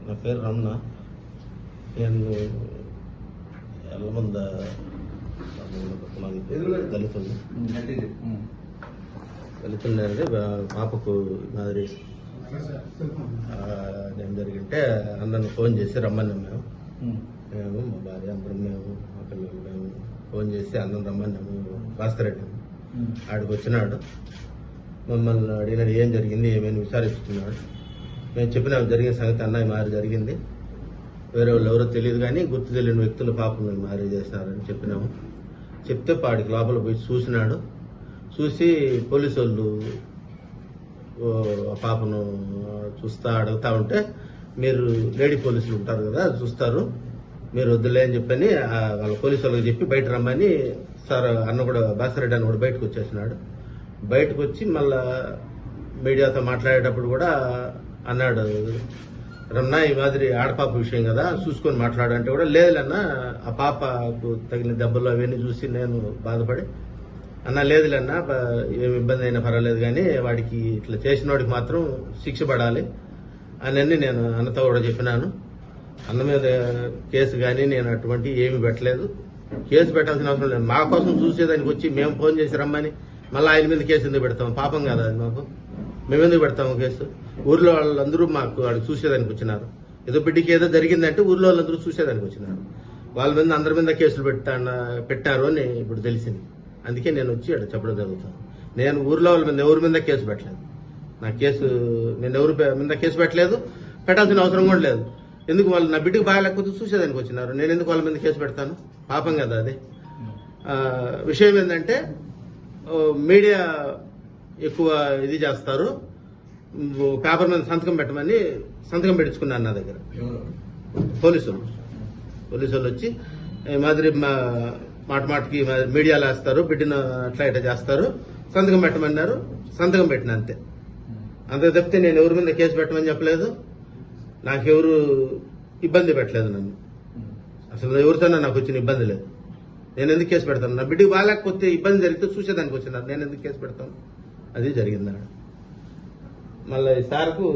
నా పేరు రమణ. నేను ఎల్లమంద దళితులు అంటే పాపకు మాదిరి ఏం జరిగింటే అన్నను ఫోన్ చేసి రమ్మన్నాం. మేము మా భార్య అందరం మేము మా పిల్లలు మేము ఫోన్ చేసి అన్నం రమ్మన్నాము. భాస్కరెడ్డి ఆడికి వచ్చినాడు. మమ్మల్ని అడిగినాడు ఏం జరిగింది ఏమైనా విచారిస్తున్నాడు. మేము చెప్పినాము జరిగిన సంగతి అన్నయ్య మారి జరిగింది, వేరే వాళ్ళు ఎవరో తెలియదు కానీ గుర్తు తెలియని వ్యక్తులు పాపను మారి చేసినారని చెప్పినాము. చెప్తే పాడికి లోపల పోయి చూసినాడు. చూసి పోలీసు వాళ్ళు పాపను అడుగుతా ఉంటే, మీరు లేడీ పోలీసులు ఉంటారు కదా చూస్తారు, మీరు వద్దులే అని చెప్పని వాళ్ళ పోలీసు వాళ్ళకి చెప్పి బయట రమ్మని సార్ అన్న కూడా భాస్కరెడ్డి అన్న కూడా బయటకు వచ్చేసినాడు. బయటకు వచ్చి మళ్ళా మీడియాతో మాట్లాడేటప్పుడు కూడా అన్నాడు, రమణ ఈ మాదిరి ఆడపాప విషయం కదా చూసుకొని మాట్లాడంటే కూడా లేదులన్నా ఆ పాపకు తగిన దెబ్బలు అవన్నీ చూసి నేను బాధపడి అన్న లేదులన్నా ఏమి ఇబ్బంది అయినా పర్వాలేదు కానీ వాడికి ఇట్లా చేసిన వాడికి మాత్రం శిక్ష పడాలి అని నేను అన్నతో కూడా చెప్పినాను. అన్న మీద కేసు కానీ నేను అటువంటి ఏమి పెట్టలేదు. కేసు పెట్టాల్సిన అవసరం లేదు. మా కోసం చూసేదానికి వచ్చి మేము ఫోన్ చేసి రమ్మని మళ్ళీ ఆయన మీద కేసు ఎందుకు పెడతాం? పాపం కదా అది మాకు. మేమెందుకు పెడతాము కేసు? ఊర్లో వాళ్ళందరూ మాకు వాడికి చూసేదానికి వచ్చినారు. ఏదో బిడ్డకి ఏదో జరిగిందంటే ఊర్లో వాళ్ళందరూ చూసేదానికి వచ్చినారు. వాళ్ళ మీద అందరి మీద కేసులు పెట్టారు అని ఇప్పుడు తెలిసింది. అందుకే నేను వచ్చి అక్కడ చెప్పడం జరుగుతుంది. నేను ఊర్లో వాళ్ళ మీద ఎవరి మీద కేసు పెట్టలేదు. నా కేసు నేను ఎవరి మీద కేసు పెట్టలేదు, పెట్టాల్సిన అవసరం కూడా లేదు. ఎందుకు వాళ్ళు నా బిడ్డకు బాగాలేకపోతే చూసేదానికి వచ్చినారు. నేను ఎందుకు వాళ్ళ మీద కేసు పెడతాను? పాపం కదా అది. విషయం ఏంటంటే మీడియా ఎక్కువ ఇది చేస్తారు. పేపర్ మీద సంతకం పెట్టమని సంతకం పెట్టించుకున్నాను నా దగ్గర. పోలీసు వాళ్ళు వచ్చి మాదిరి మాటకి మీడియాలో వేస్తారు, బిడ్డను అట్లా ఇట్లా చేస్తారు, సంతకం పెట్టమన్నారు. సంతకం పెట్టిన అంతే. అంతకు తప్పితే నేను ఎవరి మీద కేసు పెట్టమని చెప్పలేదు. నాకెవరు ఇబ్బంది పెట్టలేదు. నన్ను అసలు ఎవరితోనో నాకు వచ్చిన ఇబ్బంది లేదు. నేను ఎందుకు కేసు పెడతాను? నా బిడ్డకి బాగాలేకపోతే ఇబ్బంది జరిగితే చూసేదానికి వచ్చినారు. నేను ఎందుకు కేసు పెడతాను? అది జరిగింది. మళ్ళీ సార్కు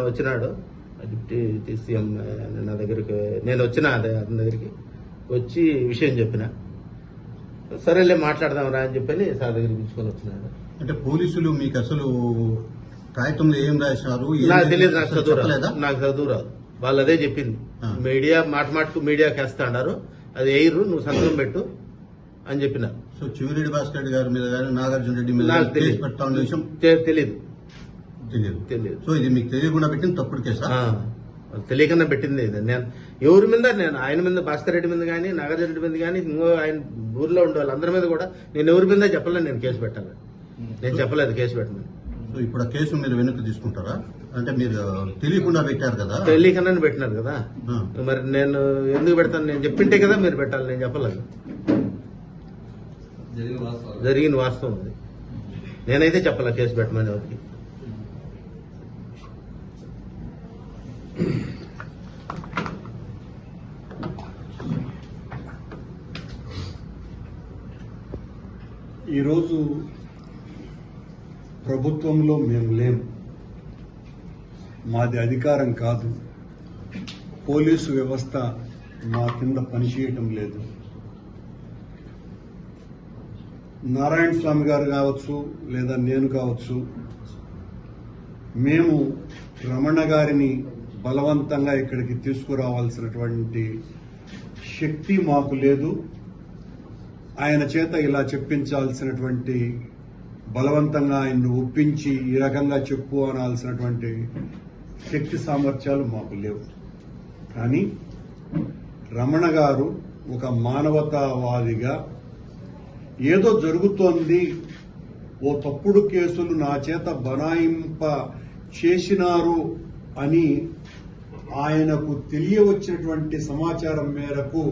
వచ్చినాడు డిప్యూటీ సీఎం నా దగ్గరికి. నేను వచ్చిన అతని దగ్గరికి వచ్చి విషయం చెప్పిన. సరేలే మాట్లాడదాం రా అని చెప్పని సార్ దగ్గరికి పిలుచుకొని వచ్చినాడు. అంటే పోలీసులు మీకు అసలు కాగితంలో ఏం రాశారు? నాకు తెలియదు. నాకు చదువు రాదు. వాళ్ళు అదే చెప్పింది. మీడియా మాటకు మీడియాకి వేస్తాడారు, అది ఎయిర్ నువ్వు సంతకం పెట్టు అని చెప్పినారు. సో చివిరెడ్డి భాస్కర్ రెడ్డి గారి మీద కానీ నాగార్జున రెడ్డి మీద విషయం తెలియదు. సో ఇది మీకు తెలియకుండా పెట్టింది తప్పుడు కేసా? తెలియకుండా పెట్టింది. నేను ఎవరి మీద నేను ఆయన మీద భాస్కర్ రెడ్డి మీద కానీ నాగార్జున రెడ్డి మీద కానీ ఇంకో ఆయన ఊర్లో ఉండే వాళ్ళందరి మీద కూడా నేను ఎవరి మీద చెప్పలేదు నేను కేసు పెట్టాలి. నేను చెప్పలేదు కేసు పెట్టమని. సో ఇప్పుడు ఆ కేసు మీరు వెనక్కి తీసుకుంటారా? అంటే మీరు తెలియకుండా పెట్టారు కదా? తెలియకుండానే పెట్టినారు కదా. మరి నేను ఎందుకు పెడతాను? నేను చెప్పింటే కదా మీరు పెట్టాలి. నేను చెప్పలేదు. జరిగిన వాస్తవం అది. నేనైతే చెప్పాల కేసు పెట్టమని ఒకటి. ఈరోజు ప్రభుత్వంలో మేము లేము. మాది అధికారం కాదు. పోలీసు వ్యవస్థ మా కింద పనిచేయటం లేదు. నారాయణ స్వామి గారు కావచ్చు లేదా నేను కావచ్చు, మేము రమణ గారిని బలవంతంగా ఇక్కడికి తీసుకురావాల్సినటువంటి శక్తి మాకు లేదు. ఆయన చేత ఇలా చెప్పించాల్సినటువంటి, బలవంతంగా ఆయన్ను ఒప్పించి ఈ రకంగా చెప్పు అనాల్సినటువంటి శక్తి సామర్థ్యాలు మాకు లేవు. కానీ రమణ గారు ఒక మానవతావాదిగా ఏదో జరుగుతోంది, ఓ తప్పుడు కేసులు నా చేత బనాయింప చేసినారు అని ఆయనకు తెలియవచ్చినటువంటి సమాచారం మేరకు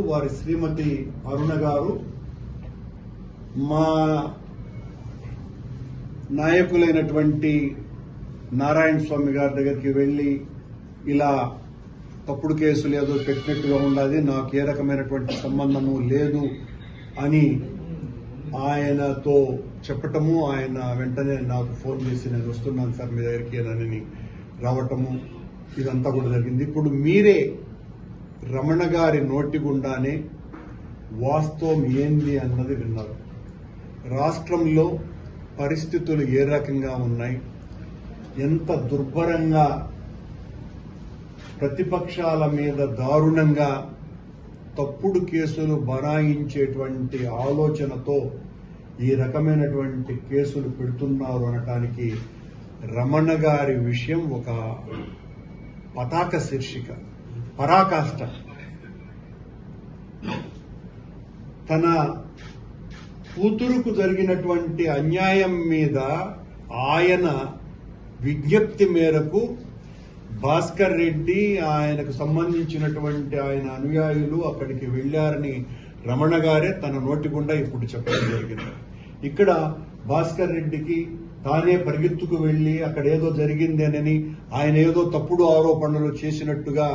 వారి శ్రీమతి అరుణ గారు మా నాయకులైనటువంటి నారాయణ స్వామి గారి దగ్గరికి వెళ్లి ఇలా తప్పుడు కేసులు ఏదో పెట్టినట్టుగా ఉన్నది, నాకు ఏ రకమైనటువంటి సంబంధము లేదు అని ఆయనతో చెప్పటము, ఆయన వెంటనే నాకు ఫోన్ చేసి నేను వస్తున్నాను సార్ మీ దగ్గరికి అని రావటము, ఇదంతా కూడా జరిగింది. ఇప్పుడు మీరే రమణ గారి నోటి గుండానే వాస్తవం ఏంది అన్నది విన్నారు. రాష్ట్రంలో పరిస్థితులు ఏ రకంగా ఉన్నాయి, ఎంత దుర్భరంగా ప్రతిపక్షాల మీద దారుణంగా తప్పుడు కేసులు బనాయించేటువంటి ఆలోచనతో ఈ రకమైనటువంటి కేసులు పెడుతున్నారు అనటానికి రమణ గారి విషయం ఒక పతాక శీర్షిక, పరాకాష్ట. తన కూతురుకు జరిగినటువంటి అన్యాయం మీద ఆయన విజ్ఞప్తి మేరకు భాస్కర్ రెడ్డి, ఆయనకు సంబంధించినటువంటి ఆయన అనుయాయులు అక్కడికి వెళ్లారని రమణ గారే తన నోటి గుండా ఇప్పుడు చెప్పడం జరిగింది. ఇక్కడ భాస్కర్ రెడ్డికి తానే పరిగెత్తుకు వెళ్లి అక్కడ ఏదో జరిగిందేనని, ఆయన ఏదో తప్పుడు ఆరోపణలు చేసినట్టుగా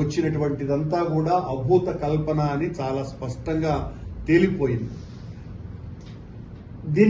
వచ్చినటువంటిదంతా కూడా అభూత కల్పన అని చాలా స్పష్టంగా తేలిపోయింది.